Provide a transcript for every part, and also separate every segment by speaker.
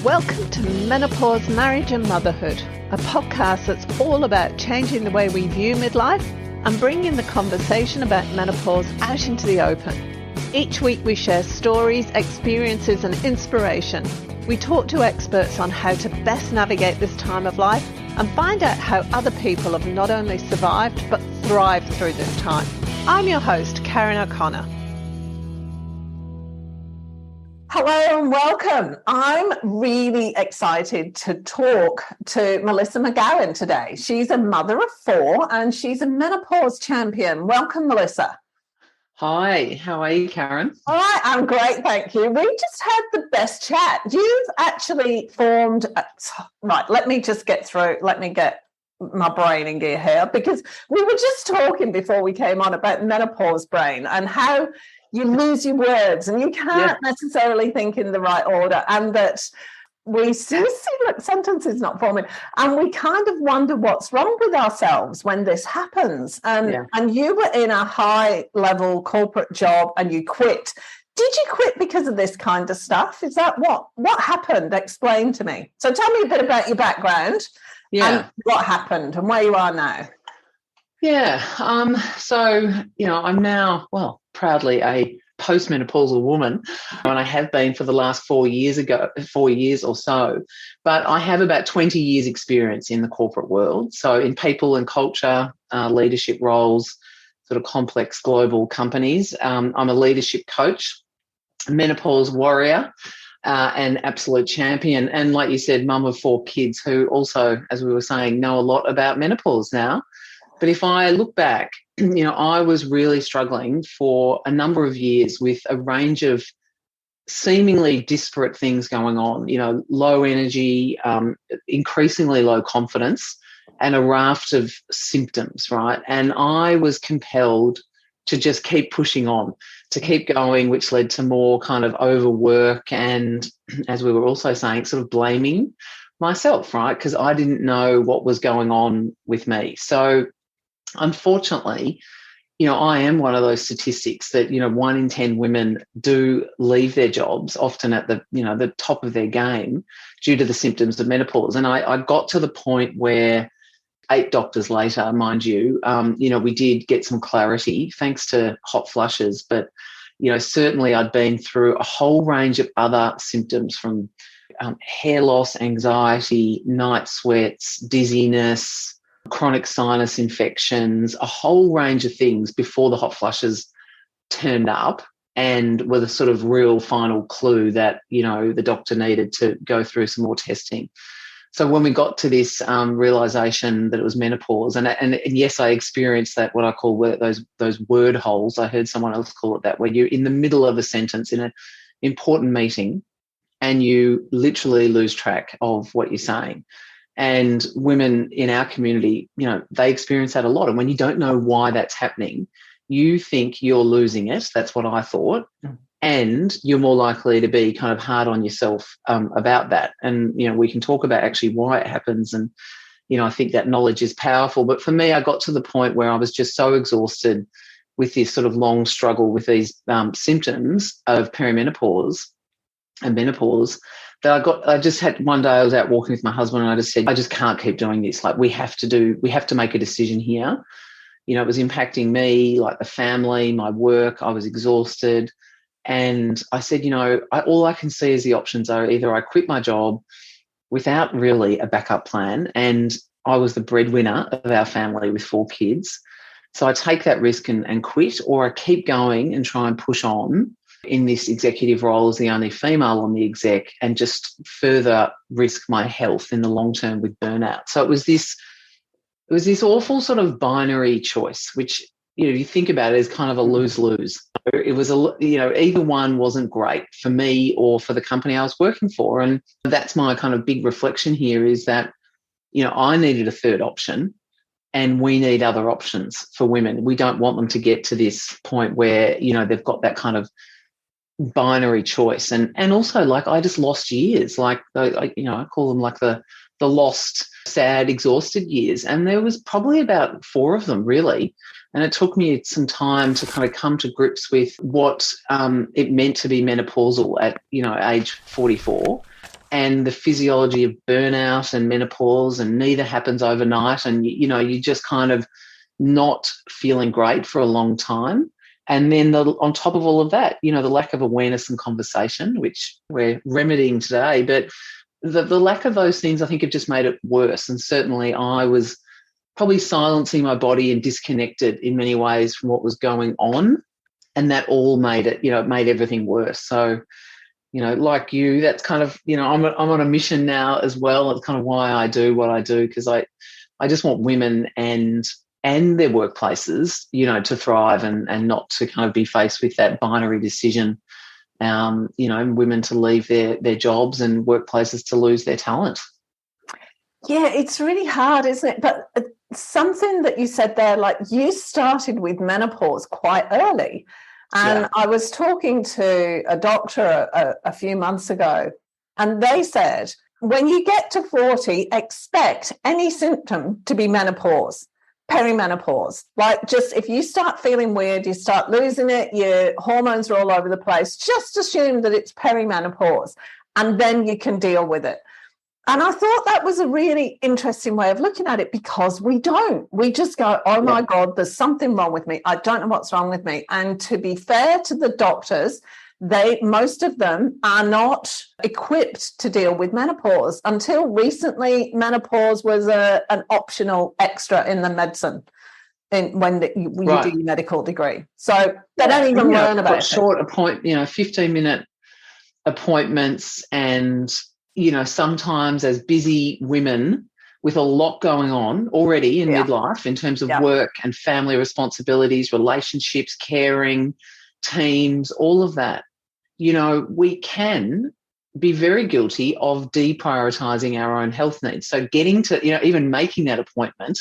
Speaker 1: Welcome to Menopause, Marriage and Motherhood, a podcast that's all about changing the way we view midlife and bringing the conversation about menopause out into the open. Each week we share stories, experiences and inspiration. We talk to experts on how to best navigate this time of life and find out how other people have not only survived but thrived through this time. I'm your host, Karen O'Connor. Hello and welcome. I'm really excited to talk to Melissa MacGowan today. She's a mother of four and she's a menopause champion. Welcome, Melissa.
Speaker 2: Hi, how are you, Karen?
Speaker 1: All right, I'm great, thank you. We just had the best chat. You've actually formed... Right, let me just get through. Let me get my brain in gear here, because we were just talking before we came on about menopause brain and how you lose your words and you can't necessarily think in the right order, and that we see sentences not forming, and we kind of wonder what's wrong with ourselves when this happens. And you were in a high level corporate job and you quit. Did you quit because of this kind of stuff? Is that what happened? Explain to me. So tell me a bit about your background and what happened and where you are now.
Speaker 2: So, I'm now, proudly a postmenopausal woman, and I have been for the last 4 years or so, but I have about 20 years experience in the corporate world. So in people and culture, leadership roles, sort of complex global companies. I'm a leadership coach, menopause warrior, and absolute champion. And like you said, mum of four kids who also, as we were saying, know a lot about menopause now. But if I look back, I was really struggling for a number of years with a range of seemingly disparate things going on, low energy, increasingly low confidence, and a raft of symptoms, right? And I was compelled to just keep pushing on, to keep going, which led to more kind of overwork and, as we were also saying, sort of blaming myself, right? Because I didn't know what was going on with me. So unfortunately, I am one of those statistics that, 1 in 10 women do leave their jobs, often at the top of their game, due to the symptoms of menopause. And I got to the point where 8 doctors later, mind you, we did get some clarity thanks to hot flushes. But, certainly I'd been through a whole range of other symptoms from hair loss, anxiety, night sweats, dizziness, chronic sinus infections, a whole range of things before the hot flushes turned up and were the sort of real final clue that, the doctor needed to go through some more testing. So when we got to this realisation that it was menopause, and yes, I experienced that, what I call those word holes. I heard someone else call it that, where you're in the middle of a sentence in an important meeting and you literally lose track of what you're saying. And women in our community, they experience that a lot. And when you don't know why that's happening, you think you're losing it. That's what I thought. And you're more likely to be kind of hard on yourself about that. And, we can talk about actually why it happens. And, I think that knowledge is powerful. But for me, I got to the point where I was just so exhausted with this sort of long struggle with these symptoms of perimenopause and menopause that I just had one day I was out walking with my husband and I just said, I just can't keep doing this. Like we have to make a decision here. It was impacting me, like the family, my work. I was exhausted. And I said, all I can see is the options are either I quit my job without really a backup plan, and I was the breadwinner of our family with 4 kids. So I take that risk and quit, or I keep going and try and push on in this executive role as the only female on the exec and just further risk my health in the long term with burnout. So it was this awful sort of binary choice, which, you think about it as kind of a lose-lose. It was, either one wasn't great for me or for the company I was working for. And that's my kind of big reflection here is that, I needed a third option. And we need other options for women. We don't want them to get to this point where, they've got that kind of binary choice. And also, like, I just lost years. Like, I call them like the lost, sad, exhausted years. And there was probably about 4 of them, really. And it took me some time to kind of come to grips with what it meant to be menopausal at, age 44. and the physiology of burnout and menopause, and neither happens overnight, and you're just kind of not feeling great for a long time. And then on top of all of that, the lack of awareness and conversation, which we're remedying today, but the lack of those things I think have just made it worse. And certainly I was probably silencing my body and disconnected in many ways from what was going on, and that all made it, it made everything worse. So, like you, that's kind of, I'm on a mission now as well. It's kind of why I do what I do, because I just want women and their workplaces, to thrive and not to kind of be faced with that binary decision, women to leave their jobs and workplaces to lose their talent.
Speaker 1: Yeah, it's really hard, isn't it? But something that you said there, like you started with menopause quite early. And I was talking to a doctor a few months ago, and they said, when you get to 40, expect any symptom to be menopause, perimenopause. Like, just if you start feeling weird, you start losing it, your hormones are all over the place, just assume that it's perimenopause, and then you can deal with it. And I thought that was a really interesting way of looking at it, because we don't. We just go, oh, my God, there's something wrong with me. I don't know what's wrong with me. And to be fair to the doctors, most of them are not equipped to deal with menopause. Until recently, menopause was an optional extra in the medicine when you do your medical degree. So they don't even learn about it.
Speaker 2: Short 15-minute appointments, and sometimes as busy women with a lot going on already in midlife in terms of work and family responsibilities, relationships, caring, teams, all of that, we can be very guilty of deprioritizing our own health needs. So getting to, even making that appointment,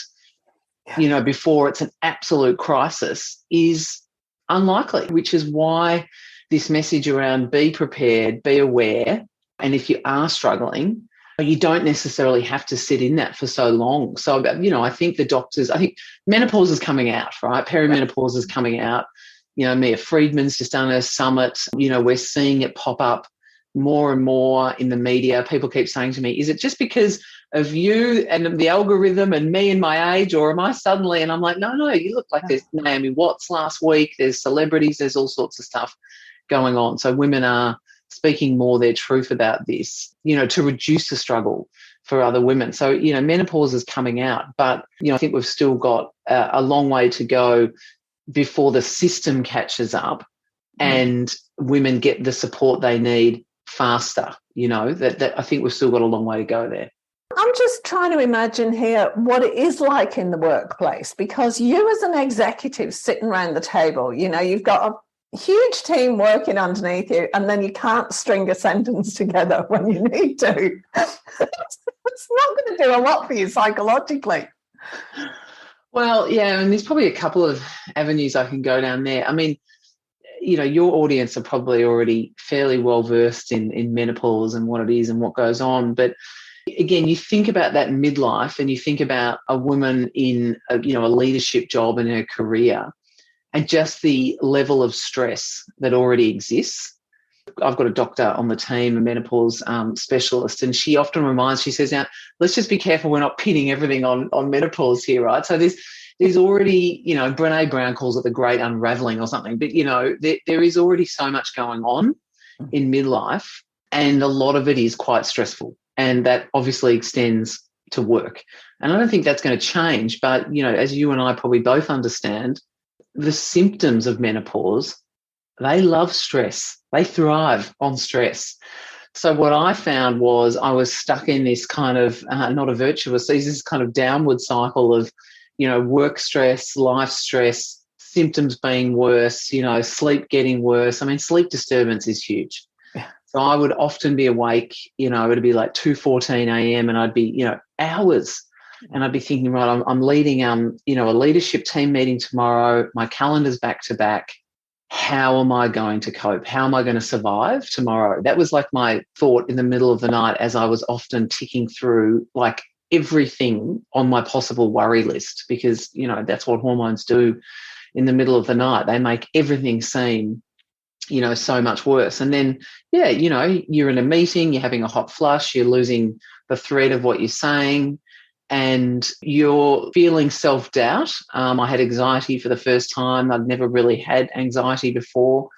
Speaker 2: before it's an absolute crisis is unlikely, which is why this message around be prepared, be aware. And if you are struggling, you don't necessarily have to sit in that for so long. So, I think I think menopause is coming out, right? Perimenopause is coming out. Mia Friedman's just done a summit. We're seeing it pop up more and more in the media. People keep saying to me, is it just because of you and the algorithm and me and my age, or am I suddenly? And I'm like, no, you look like there's Naomi Watts last week. There's celebrities. There's all sorts of stuff going on. So women are speaking more their truth about this, to reduce the struggle for other women. So, menopause is coming out, but, I think we've still got a long way to go before the system catches up and women get the support they need faster, that I think we've still got a long way to go there.
Speaker 1: I'm just trying to imagine here what it is like in the workplace, because you as an executive sitting around the table, you've got a huge team working underneath you, and then you can't string a sentence together when you need to. It's not going to do a lot for you psychologically.
Speaker 2: Well, yeah, and there's probably a couple of avenues I can go down there. I mean, your audience are probably already fairly well versed in menopause and what it is and what goes on. But again, you think about that midlife, and you think about a woman in a leadership job in her career, and just the level of stress that already exists. I've got a doctor on the team, a menopause specialist, and she often she says, now, let's just be careful we're not pinning everything on menopause here, right? So there's already, Brené Brown calls it the great unraveling or something, but, there is already so much going on in midlife, and a lot of it is quite stressful, and that obviously extends to work. And I don't think that's going to change, but, as you and I probably both understand, the symptoms of menopause, they love stress. They thrive on stress. So what I found was I was stuck in this kind of, not a virtuous, this kind of downward cycle of, work stress, life stress, symptoms being worse, sleep getting worse. I mean, sleep disturbance is huge. Yeah. So I would often be awake, it'd be like 2:14 a.m. and I'd be, hours. And I'd be thinking, right, I'm leading, a leadership team meeting tomorrow. My calendar's back to back. How am I going to cope? How am I going to survive tomorrow? That was like my thought in the middle of the night, as I was often ticking through like everything on my possible worry list, because, that's what hormones do in the middle of the night. They make everything seem so much worse. And then, you're in a meeting, you're having a hot flush, you're losing the thread of what you're saying, and you're feeling self-doubt. I had anxiety for the first time. I'd never really had anxiety before.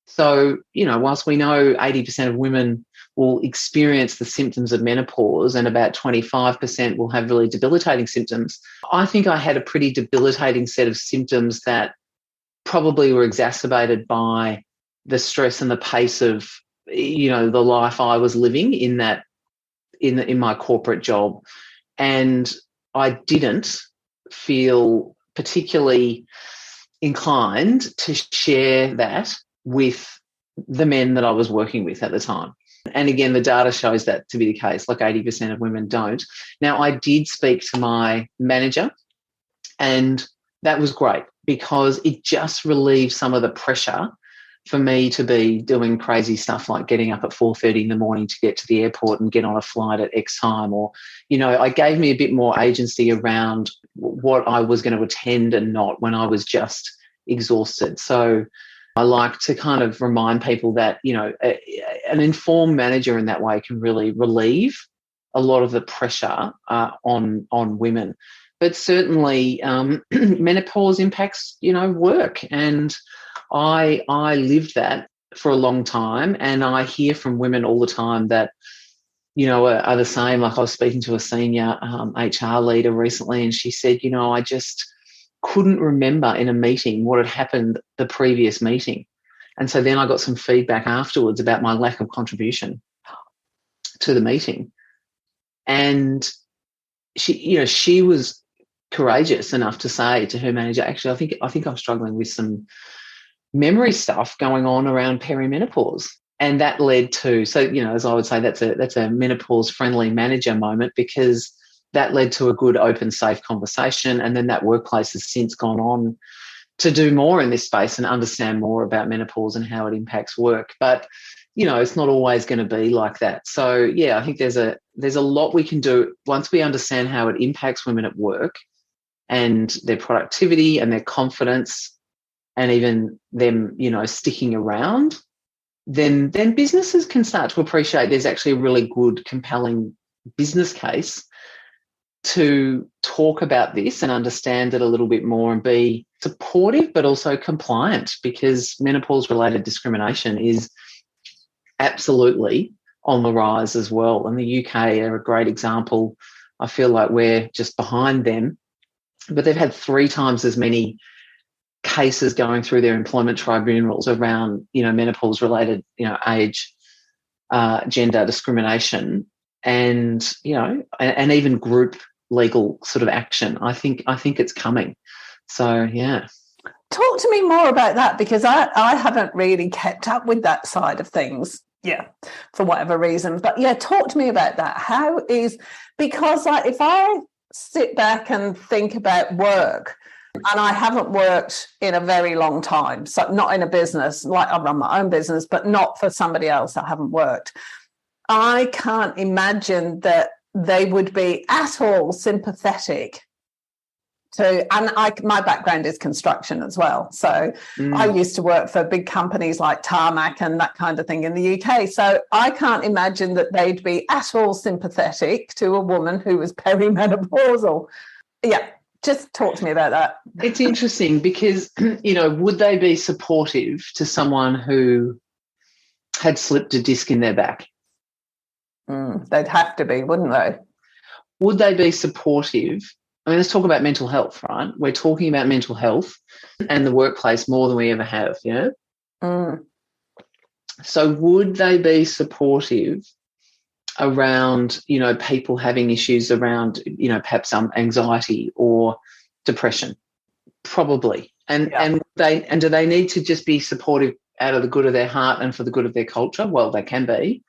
Speaker 2: So, whilst we know 80% of women will experience the symptoms of menopause and about 25% will have really debilitating symptoms, I think I had a pretty debilitating set of symptoms that probably were exacerbated by the stress and the pace of, the life I was living in my corporate job. And I didn't feel particularly inclined to share that with the men that I was working with at the time. And again, the data shows that to be the case, like 80% of women don't. Now, I did speak to my manager, and that was great because it just relieved some of the pressure for me to be doing crazy stuff like getting up at 4:30 in the morning to get to the airport and get on a flight at X time, or, I gave me a bit more agency around what I was going to attend and not when I was just exhausted. So I like to kind of remind people that, an informed manager in that way can really relieve a lot of the pressure on women. But certainly menopause impacts, work. And I lived that for a long time, and I hear from women all the time that, are the same. Like I was speaking to a senior HR leader recently, and she said, I just couldn't remember in a meeting what had happened the previous meeting. And so then I got some feedback afterwards about my lack of contribution to the meeting. And she was courageous enough to say to her manager, actually, I think I'm struggling with some memory stuff going on around perimenopause. And that led to, as I would say, that's a menopause friendly manager moment, because that led to a good, open, safe conversation. And then that workplace has since gone on to do more in this space and understand more about menopause and how it impacts work. But, it's not always going to be like that. So, yeah, I think there's a lot we can do once we understand how it impacts women at work and their productivity and their confidence and even them, sticking around. Then businesses can start to appreciate there's actually a really good, compelling business case to talk about this and understand it a little bit more and be supportive but also compliant, because menopause-related discrimination is absolutely on the rise as well. And the UK are a great example. I feel like we're just behind them, but they've had 3 times as many cases going through their employment tribunals around, menopause-related, age, gender discrimination, and and even group legal sort of action. I think it's coming. So yeah.
Speaker 1: Talk to me more about that, because I haven't really kept up with that side of things. Yeah, for whatever reason. But yeah, talk to me about that. Because if I sit back and think about work, and I haven't worked in a very long time, so not in a business, like I run my own business, but not for somebody else. I haven't worked. I can't imagine that they would be at all sympathetic to, and my background is construction as well. So I used to work for big companies like Tarmac and that kind of thing in the UK. So I can't imagine that they'd be at all sympathetic to a woman who was perimenopausal. Yeah. Just talk to me about that.
Speaker 2: It's interesting because, would they be supportive to someone who had slipped a disc in their back?
Speaker 1: They'd have to be, wouldn't they?
Speaker 2: Would they be supportive? I mean, let's talk about mental health, right? We're talking about mental health and the workplace more than we ever have, So would they be supportive around, people having issues around, perhaps anxiety or depression? Probably. And do they need to just be supportive out of the good of their heart and for the good of their culture? Well, they can be.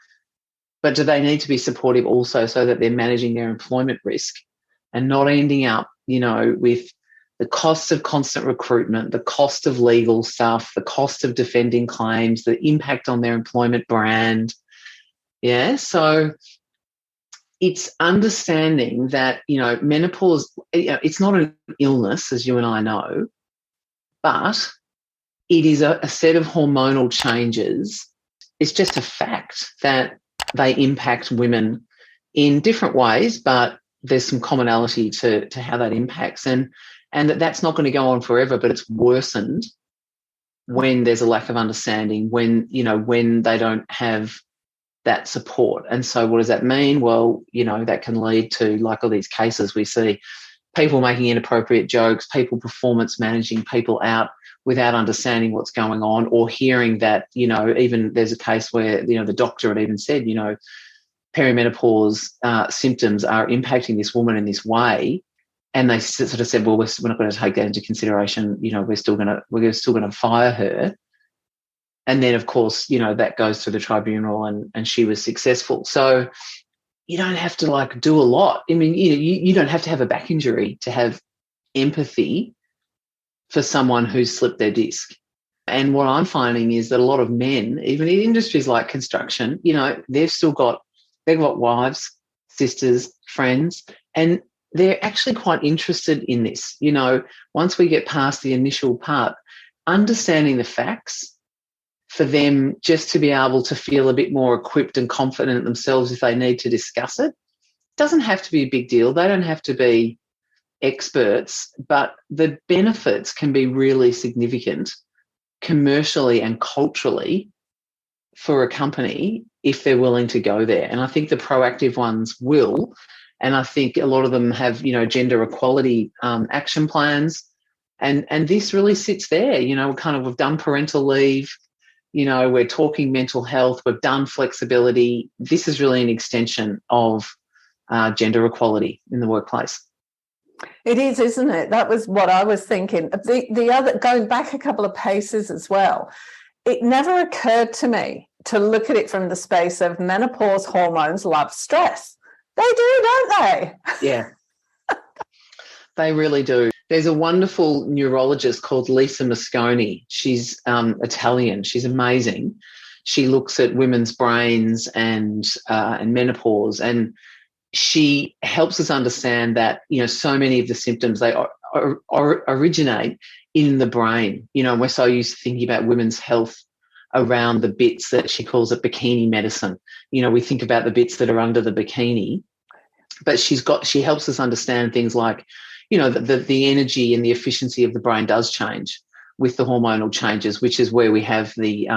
Speaker 2: But do they need to be supportive also so that they're managing their employment risk and not ending up, with the costs of constant recruitment, the cost of legal stuff, the cost of defending claims, the impact on their employment brand? Yeah, so it's understanding that, menopause, it's not an illness, as you and I know, but it is a set of hormonal changes. It's just a fact that they impact women in different ways, but there's some commonality to how that impacts, and that's not going to go on forever, but it's worsened when there's a lack of understanding, when they don't have that support. And so what does that mean? Well, that can lead to, like, all these cases we see, people making inappropriate jokes, people performance managing people out without understanding what's going on, or hearing that, even there's a case where, the doctor had even said, perimenopause symptoms are impacting this woman in this way. And they sort of said, well, we're not going to take that into consideration. We're still going to fire her. And then, of course, that goes to the tribunal, and she was successful. So you don't have to do a lot. I mean, you don't have to have a back injury to have empathy for someone who's slipped their disc. And what I'm finding is that a lot of men, even in industries like construction, they've got wives, sisters, friends, and they're actually quite interested in this. Once we get past the initial part, understanding the facts, for them just to be able to feel a bit more equipped and confident themselves if they need to discuss it. It doesn't have to be a big deal. They don't have to be experts, but the benefits can be really significant commercially and culturally for a company if they're willing to go there. And I think the proactive ones will. And I think a lot of them have, gender equality action plans. And this really sits there. We've done parental leave. We're talking mental health. We've done flexibility. This is really an extension of gender equality in the workplace.
Speaker 1: It is, isn't it? That was what I was thinking. The other, going back a couple of paces as well, it never occurred to me to look at it from the space of menopause hormones love stress. They do, don't they?
Speaker 2: Yeah, they really do. There's a wonderful neurologist called Melissa MacGowan. She's Italian. She's amazing. She looks at women's brains and menopause, and she helps us understand that, so many of the symptoms, they originate in the brain. We're so used to thinking about women's health around the bits that she calls it bikini medicine. We think about the bits that are under the bikini, but she helps us understand things like, the energy and the efficiency of the brain does change with the hormonal changes, which is where we have the,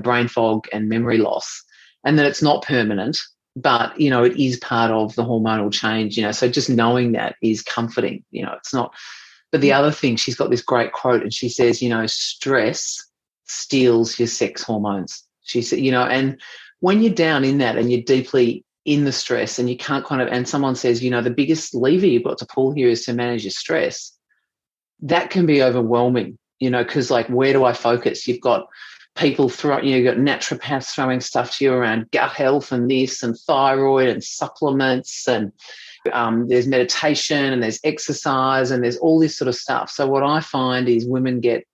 Speaker 2: brain fog and memory loss, and that it's not permanent, but, it is part of the hormonal change, so just knowing that is comforting, it's not. But the other thing, she's got this great quote, and she says, stress steals your sex hormones. She said, and when you're down in that and you're deeply in the stress and you can't and someone says, the biggest lever you've got to pull here is to manage your stress, that can be overwhelming, because where do I focus? You've got people you've got naturopaths throwing stuff to you around gut health and this and thyroid and supplements, and there's meditation and there's exercise and there's all this sort of stuff. So what I find is women get,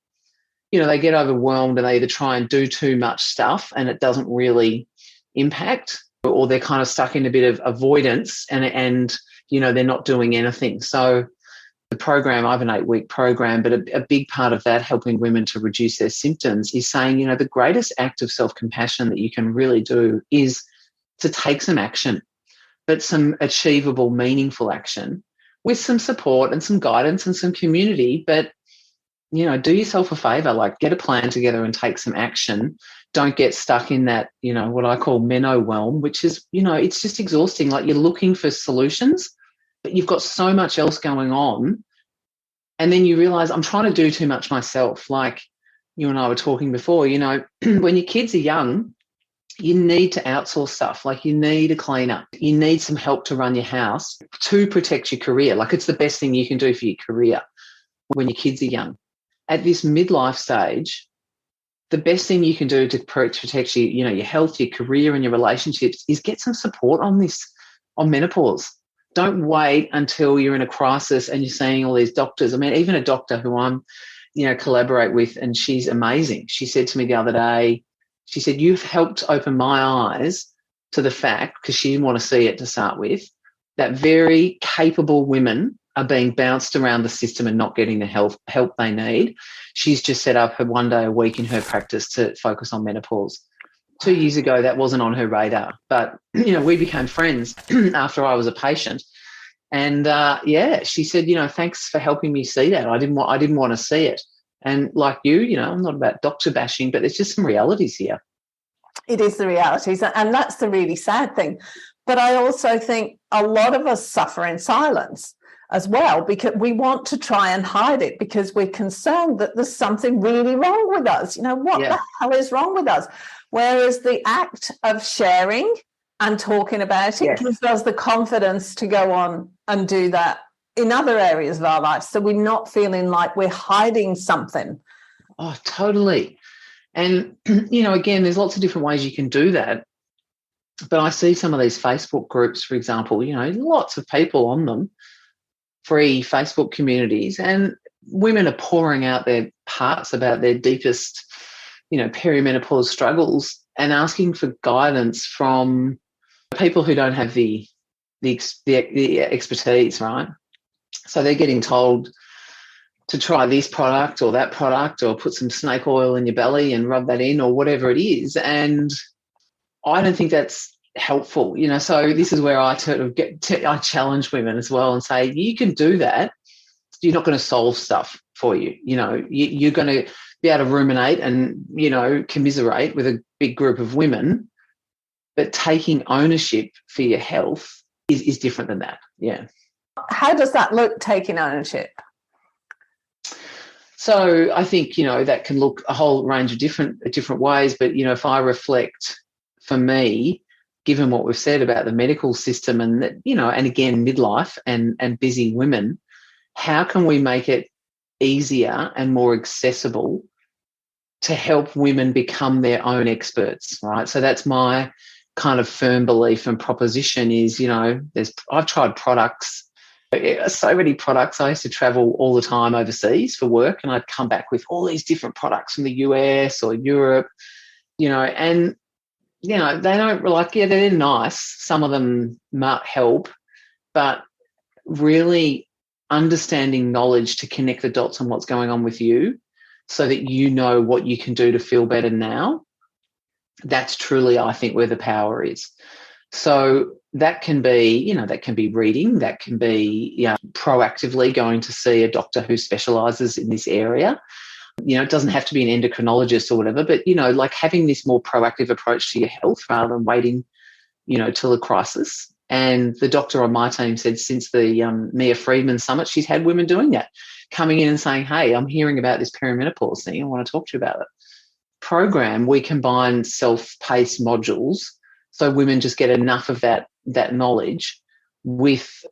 Speaker 2: they get overwhelmed, and they either try and do too much stuff and it doesn't really impact, or they're kind of stuck in a bit of avoidance and they're not doing anything. So the program, I have an 8-week program, but a big part of that, helping women to reduce their symptoms, is saying, the greatest act of self-compassion that you can really do is to take some action, but some achievable, meaningful action with some support and some guidance and some community. But, do yourself a favour, get a plan together and take some action. Don't get stuck in that, what I call meno-whelm, which is, it's just exhausting. You're looking for solutions, but you've got so much else going on. And then you realise, I'm trying to do too much myself. Like you and I were talking before, when your kids are young, you need to outsource stuff. You need a cleaner. You need some help to run your house to protect your career. It's the best thing you can do for your career when your kids are young. At this midlife stage, the best thing you can do to protect your health, your career and your relationships is get some support on menopause. Don't wait until you're in a crisis and you're seeing all these doctors. I mean, even a doctor who I'm, collaborate with, and she's amazing. She said to me the other day, she said, you've helped open my eyes to the fact, because she didn't want to see it to start with, that very capable women are being bounced around the system and not getting the help they need, she's just set up her one day a week in her practice to focus on menopause. 2 years ago, that wasn't on her radar. But, we became friends after I was a patient. And, she said, thanks for helping me see that. I didn't want to see it. And like you, I'm not about doctor bashing, but there's just some realities here.
Speaker 1: It is the realities, and that's the really sad thing. But I also think a lot of us suffer in silence as well, because we want to try and hide it because we're concerned that there's something really wrong with us. What the hell is wrong with us? Whereas the act of sharing and talking about it gives us the confidence to go on and do that in other areas of our life. So we're not feeling like we're hiding something.
Speaker 2: Oh, totally. And, again, there's lots of different ways you can do that. But I see some of these Facebook groups, for example, lots of people on them, free Facebook communities, and women are pouring out their hearts about their deepest, perimenopause struggles and asking for guidance from people who don't have the expertise, right? So they're getting told to try this product or that product or put some snake oil in your belly and rub that in or whatever it is. And I don't think that's helpful, so this is where I I challenge women as well and say, you can do that. You're not going to solve stuff for you. You're going to be able to ruminate and, commiserate with a big group of women, but taking ownership for your health is different than that. Yeah.
Speaker 1: How does that look, taking ownership?
Speaker 2: So I think, that can look a whole range of different ways. But, if I reflect for me, given what we've said about the medical system and, and again, midlife and busy women, how can we make it easier and more accessible to help women become their own experts, right? So that's my kind of firm belief and proposition is, I've tried products. So many products. I used to travel all the time overseas for work, and I'd come back with all these different products from the US or Europe, and, they don't they're nice. Some of them might help, but really understanding knowledge to connect the dots on what's going on with you so that you know what you can do to feel better now. That's truly, I think, where the power is. So that can be, reading, that can be proactively going to see a doctor who specialises in this area. It doesn't have to be an endocrinologist or whatever, but, like having this more proactive approach to your health rather than waiting, till a crisis. And the doctor on my team said since the Mia Friedman Summit, she's had women doing that, coming in and saying, hey, I'm hearing about this perimenopause thing. I want to talk to you about it. Program, we combine self-paced modules so women just get enough of that knowledge with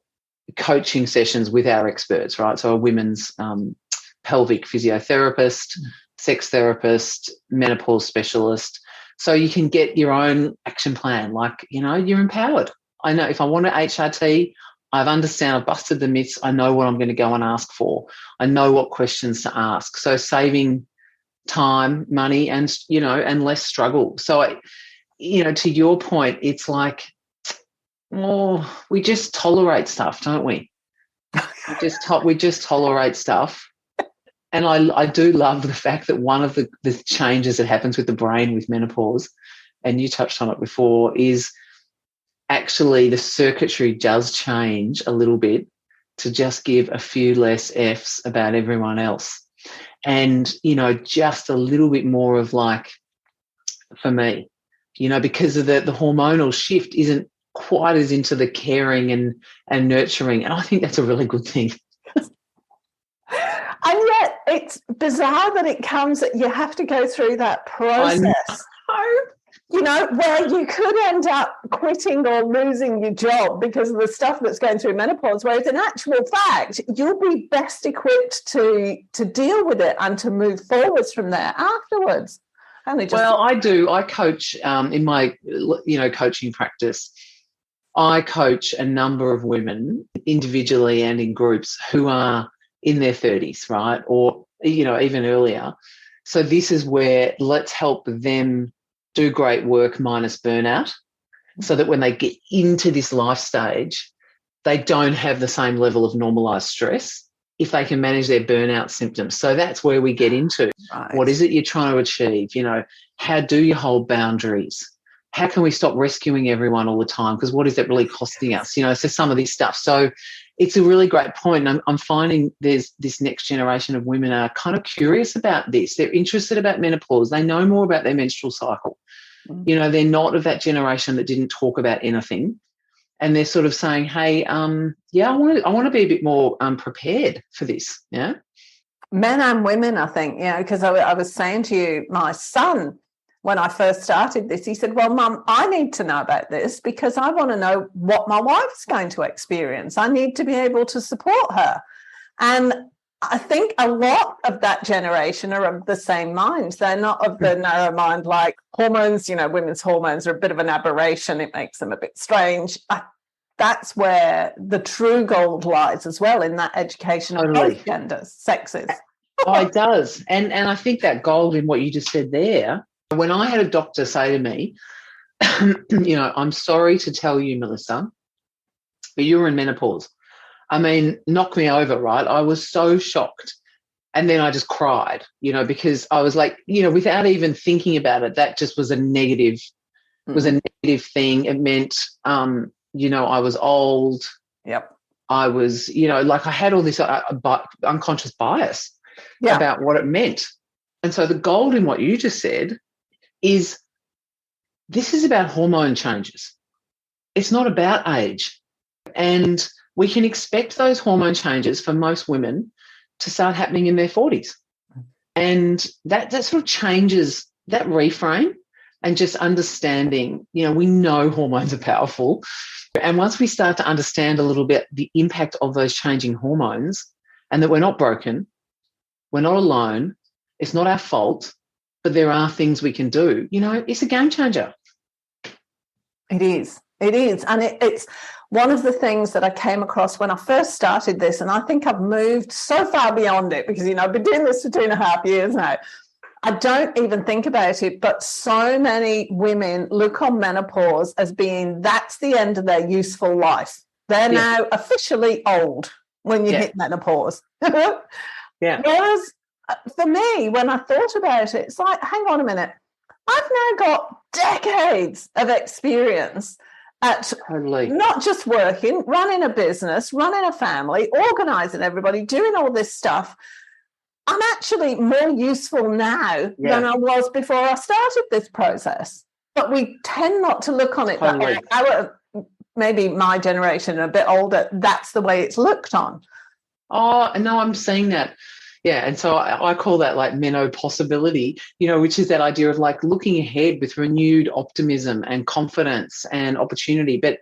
Speaker 2: coaching sessions with our experts, right? So a women's pelvic physiotherapist, sex therapist, menopause specialist. So you can get your own action plan. Like, you're empowered. I know if I want an HRT, I've busted the myths. I know what I'm going to go and ask for. I know what questions to ask. So saving time, money, and, and less struggle. So, to your point, it's like, we just tolerate stuff, don't we? We just tolerate stuff. And I do love the fact that one of the changes that happens with the brain with menopause, and you touched on it before, is actually the circuitry does change a little bit to just give a few less Fs about everyone else. And, just a little bit more of like, for me, because of the hormonal shift isn't quite as into the caring and nurturing. And I think that's a really good thing.
Speaker 1: And yet it's bizarre that it comes that you have to go through that process. Where you could end up quitting or losing your job because of the stuff that's going through menopause, whereas in actual fact, you'll be best equipped to deal with it and to move forwards from there afterwards. I do. I coach in my, coaching practice. I coach a number of women individually and in groups who are in their 30s, right? Or, even earlier. So this is where let's help them do great work minus burnout so that when they get into this life stage,
Speaker 2: they don't have the same level of normalized stress if they can manage their burnout symptoms. So that's where we get into what is it you're trying to achieve? How do you hold boundaries? How can we stop rescuing everyone all the time? Because what is that really costing us? So some of this stuff. So it's a really great point. I'm finding there's this next generation of women are kind of curious about this. They're interested about menopause. They know more about their menstrual cycle. They're not of that generation that didn't talk about anything. And they're sort of saying, hey, I want to be a bit more prepared for this. Yeah.
Speaker 1: Men and women, I think, because I was saying to you, my son, when I first started this, he said, well, Mum, I need to know about this because I want to know what my wife's going to experience. I need to be able to support her. And I think a lot of that generation are of the same mind. They're not of the narrow mind, like hormones, women's hormones are a bit of an aberration. It makes them a bit strange. That's where the true gold lies as well, in that education of both genders, sexes.
Speaker 2: It does. And I think that gold in what you just said there, when I had a doctor say to me, I'm sorry to tell you, Melissa, but you're in menopause. I mean, knock me over, right? I was so shocked. And then I just cried, because I was like, without even thinking about it, that just was a negative, thing. It meant, I was old.
Speaker 1: Yep.
Speaker 2: I was, I had all this unconscious bias about what it meant. And so the gold in what you just said is this is about hormone changes. It's not about age. And we can expect those hormone changes for most women to start happening in their 40s. And that sort of changes that reframe and just understanding, we know hormones are powerful. And once we start to understand a little bit the impact of those changing hormones and that we're not broken, we're not alone, it's not our fault, but there are things we can do, it's a game changer.
Speaker 1: It is. And it's one of the things that I came across when I first started this, and I think I've moved so far beyond it because, I've been doing this for 2.5 years now. I don't even think about it, but so many women look on menopause as being that's the end of their useful life. They're now officially old when you hit menopause. Whereas for me, when I thought about it, it's like, hang on a minute. I've now got decades of experience at not just working, running a business, running a family, organising everybody, doing all this stuff. I'm actually more useful now than I was before I started this process. But we tend not to look on it that way. Maybe my generation, a bit older, that's the way it's looked on.
Speaker 2: Oh, no, I'm seeing that. Yeah, and so I call that like menopausability, which is that idea of like looking ahead with renewed optimism and confidence and opportunity. But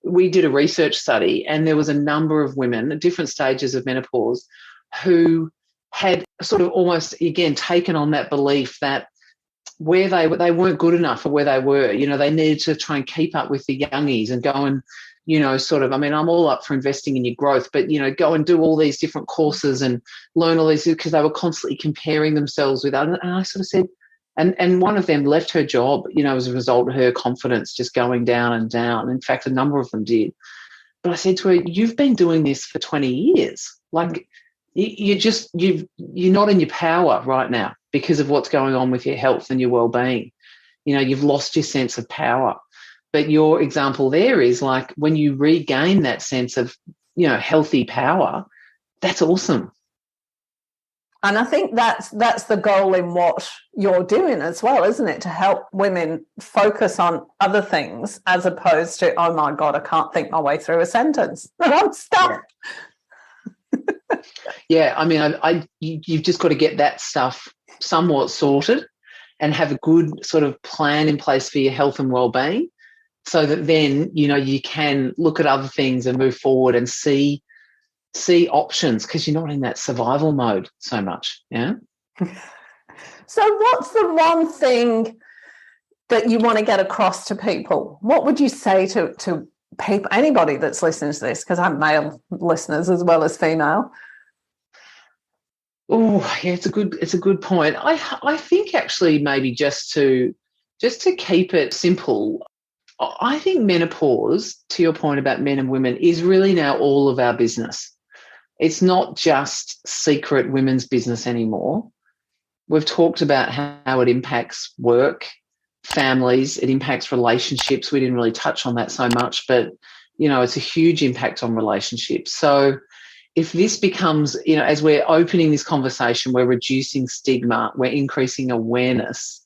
Speaker 2: we did a research study and there was a number of women at different stages of menopause who had sort of almost, again, taken on that belief that where they weren't good enough for where they were, they needed to try and keep up with the youngies and go and, I'm all up for investing in your growth, but, go and do all these different courses and learn all these because they were constantly comparing themselves with others. And I sort of said, and one of them left her job, as a result of her confidence just going down and down. In fact, a number of them did. But I said to her, you've been doing this for 20 years. Like, you're not in your power right now because of what's going on with your health and your well-being. You've lost your sense of power. But your example there is like when you regain that sense of, healthy power, that's awesome.
Speaker 1: And I think that's the goal in what you're doing as well, isn't it? To help women focus on other things as opposed to, oh my God, I can't think my way through a sentence. I'm stuck.
Speaker 2: Yeah, you've just got to get that stuff somewhat sorted and have a good sort of plan in place for your health and well-being so that then, you can look at other things and move forward and see options because you're not in that survival mode so much, yeah?
Speaker 1: So what's the one thing that you want to get across to people? What would you say to people, anybody that's listening to this, because I have male listeners as well as female?
Speaker 2: Oh, yeah, it's a good point. I think actually maybe just to keep it simple, I think menopause, to your point about men and women, is really now all of our business. It's not just secret women's business anymore. We've talked about how it impacts work, families, it impacts relationships. We didn't really touch on that so much, but, it's a huge impact on relationships. So if this becomes, as we're opening this conversation, we're reducing stigma, we're increasing awareness,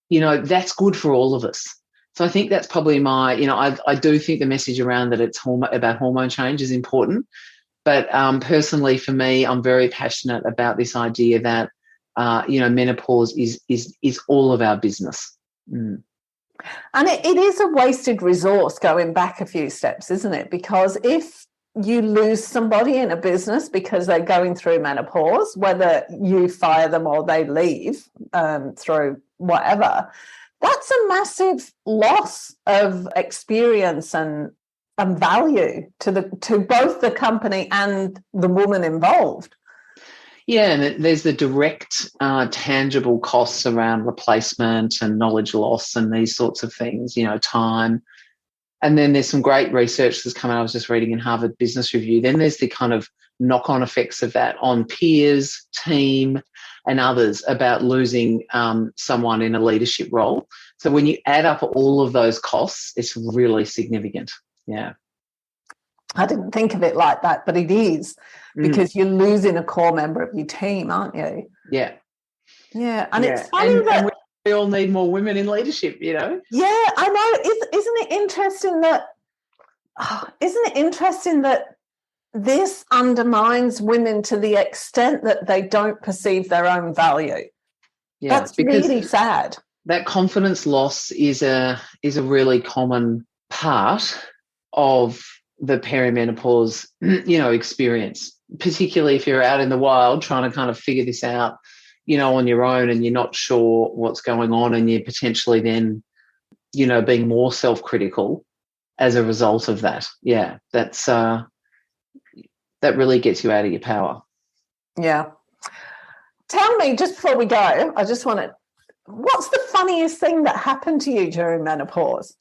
Speaker 2: that's good for all of us. So I think that's probably I do think the message around that it's about hormone change is important. But personally, for me, I'm very passionate about this idea that, menopause is all of our business. Mm.
Speaker 1: And it is a wasted resource going back a few steps, isn't it? Because if you lose somebody in a business because they're going through menopause, whether you fire them or they leave through whatever, that's a massive loss of experience and value to both the company and the woman involved.
Speaker 2: Yeah, and there's the direct, tangible costs around replacement and knowledge loss and these sorts of things, time. And then there's some great research that's come out. I was just reading in Harvard Business Review. Then there's the kind of knock-on effects of that on peers, team, and others about losing someone in a leadership role. So when you add up all of those costs, it's really significant. Yeah.
Speaker 1: I didn't think of it like that, but it is, because you're losing a core member of your team, aren't you?
Speaker 2: Yeah.
Speaker 1: Yeah. And it's funny that
Speaker 2: we all need more women in leadership,
Speaker 1: Yeah, I know. Isn't it interesting that this undermines women to the extent that they don't perceive their own value? Yeah, that's really sad.
Speaker 2: That confidence loss is a really common part of the perimenopause, experience, particularly if you're out in the wild trying to kind of figure this out, on your own, and you're not sure what's going on, and you're potentially then, being more self-critical as a result of that. Yeah, that's that really gets you out of your power.
Speaker 1: Yeah. Tell me, just before we go, what's the funniest thing that happened to you during menopause?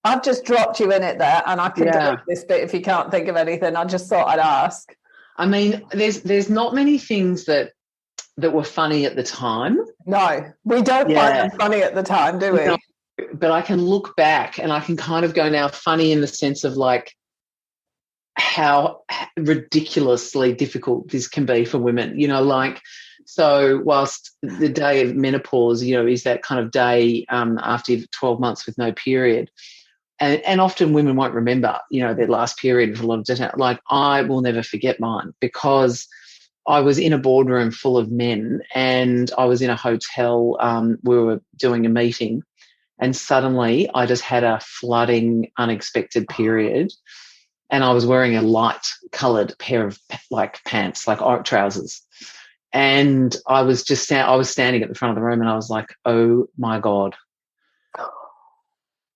Speaker 1: I've just dropped you in it there, and I can delete this bit if you can't think of anything. I just thought I'd ask.
Speaker 2: I mean, there's not many things that were funny at the time.
Speaker 1: No, we don't find them funny at the time, do we?
Speaker 2: No, but I can look back and I can kind of go now funny in the sense of like how ridiculously difficult this can be for women, so whilst the day of menopause, is that kind of day after 12 months with no period. And often women won't remember, their last period for a lot of detail. Like, I will never forget mine, because I was in a boardroom full of men and I was in a hotel. We were doing a meeting, and suddenly I just had a flooding, unexpected period, and I was wearing a light-coloured pair of pants, trousers. And I was standing at the front of the room, and I was like, oh my God.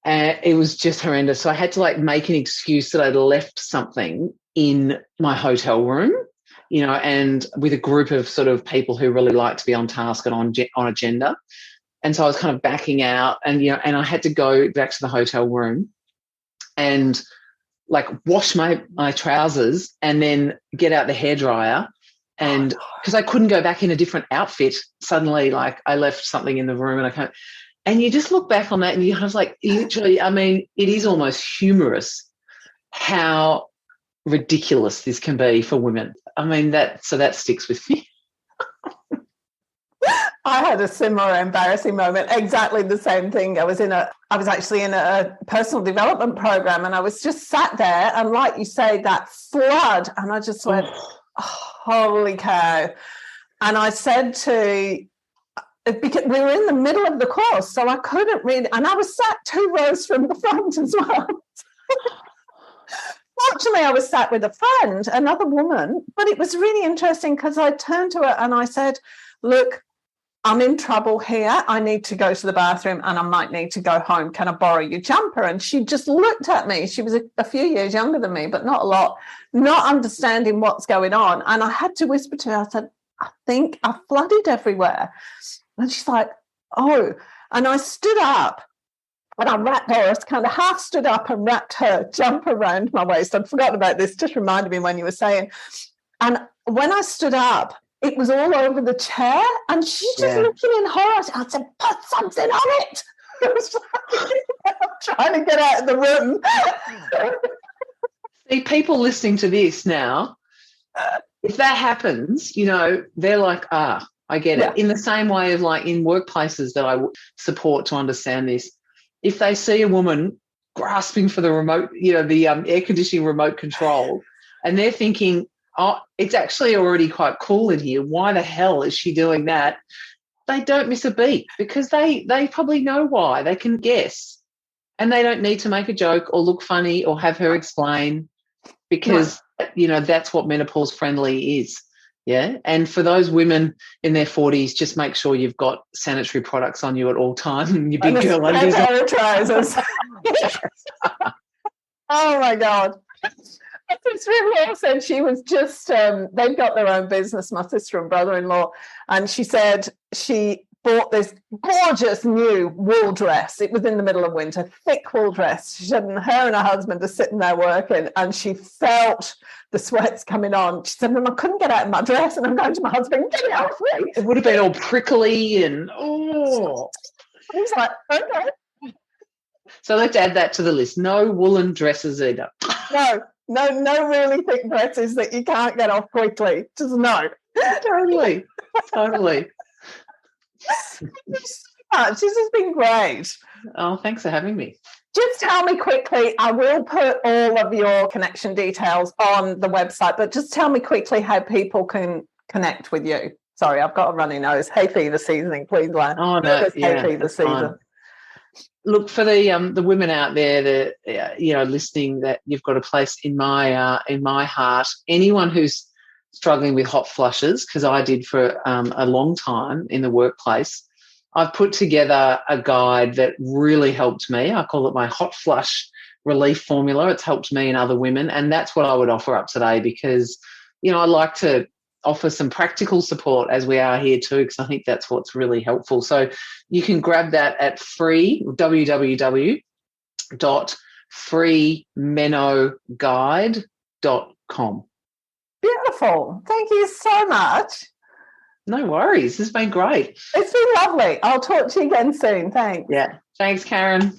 Speaker 2: And it was just horrendous. So I had to make an excuse that I'd left something in my hotel room, and with a group of sort of people who really like to be on task and on agenda. And so I was kind of backing out, and and I had to go back to the hotel room and wash my trousers and then get out the hairdryer. And because I couldn't go back in a different outfit, suddenly I left something in the room, and I can't. And you just look back on that and you kind of literally, I mean, it is almost humorous how ridiculous this can be for women. I mean, that sticks with me.
Speaker 1: I had a similar embarrassing moment, exactly the same thing. I was actually in a personal development program, and I was just sat there, and like you say, that flood, and I just went, holy cow. And I said because we were in the middle of the course, so I couldn't read, and I was sat 2 rows from the front as well. Fortunately, I was sat with a friend, another woman, but it was really interesting because I turned to her and I said, look, I'm in trouble here. I need to go to the bathroom and I might need to go home. Can I borrow your jumper? And she just looked at me. She was a few years younger than me, but not a lot, not understanding what's going on. And I had to whisper to her, I said, I think I flooded everywhere. And she's like, oh. And I stood up And I wrapped Doris, kind of half stood up and wrapped her jumper around my waist. I'd forgotten about this, just reminded me when you were saying. And when I stood up, it was all over the chair, and she's just looking in horror. I said, put something on it. I was like, I'm trying to get out of the room.
Speaker 2: See, people listening to this now, if that happens, you know, they're like, I get it. In the same way of like in workplaces that I support to understand this, if they see a woman grasping for the remote, you know, the air conditioning remote control, and they're thinking, oh, it's actually already quite cool in here. Why the hell is she doing that? They don't miss a beat because they probably know why. They can guess. And they don't need to make a joke or look funny or have her explain because, you know, that's what menopause friendly is. Yeah. And for those women in their 40s, just make sure you've got sanitary products on you at all times and your big girl undies.
Speaker 1: Trousers. Oh, my God. It's really awesome. She was just, they've got their own business, my sister and brother-in-law, and she said she bought this gorgeous new wool dress. It was in the middle of winter, thick wool dress. She said, and her and her husband are sitting there working, and she felt the sweats coming on. She said, I couldn't get out of my dress, and I'm going to my husband, get it off me.
Speaker 2: It would have been all prickly and, oh.
Speaker 1: I was like, okay.
Speaker 2: So let's add that to the list. No woolen dresses either.
Speaker 1: No really thick dresses that you can't get off quickly. Just no.
Speaker 2: Totally.
Speaker 1: This has been great.
Speaker 2: Oh, thanks for having me.
Speaker 1: Just tell me quickly, I will put all of your connection details on the website, but just tell me quickly how people can connect with you. Sorry, I've got a runny nose. Hay fever season in Queensland.
Speaker 2: Oh, no.
Speaker 1: Hay fever season.
Speaker 2: Fine. Look, for the women out there that you know listening, that you've got a place in my heart. Anyone who's struggling with hot flushes, because I did for a long time in the workplace, I've put together a guide that really helped me. I call it my hot flush relief formula. It's helped me and other women, and that's what I would offer up today because, you know, I like to offer some practical support as we are here too, because I think that's what's really helpful. So you can grab that at www.freemenoguide.com.
Speaker 1: Beautiful. Thank you so much.
Speaker 2: No worries. This has been great.
Speaker 1: It's been lovely. I'll talk to you again soon. Thanks.
Speaker 2: Yeah. Thanks, Karen.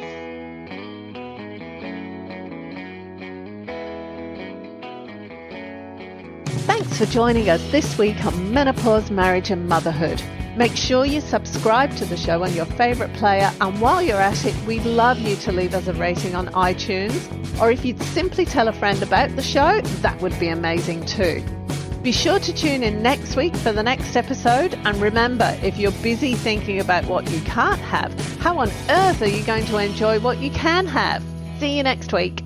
Speaker 3: Thanks for joining us this week on Menopause, Marriage and Motherhood. Make sure you subscribe to the show on your favourite player, and while you're at it, we'd love you to leave us a rating on iTunes, or if you'd simply tell a friend about the show, that would be amazing too. Be sure to tune in next week for the next episode, and remember, if you're busy thinking about what you can't have, how on earth are you going to enjoy what you can have? See you next week.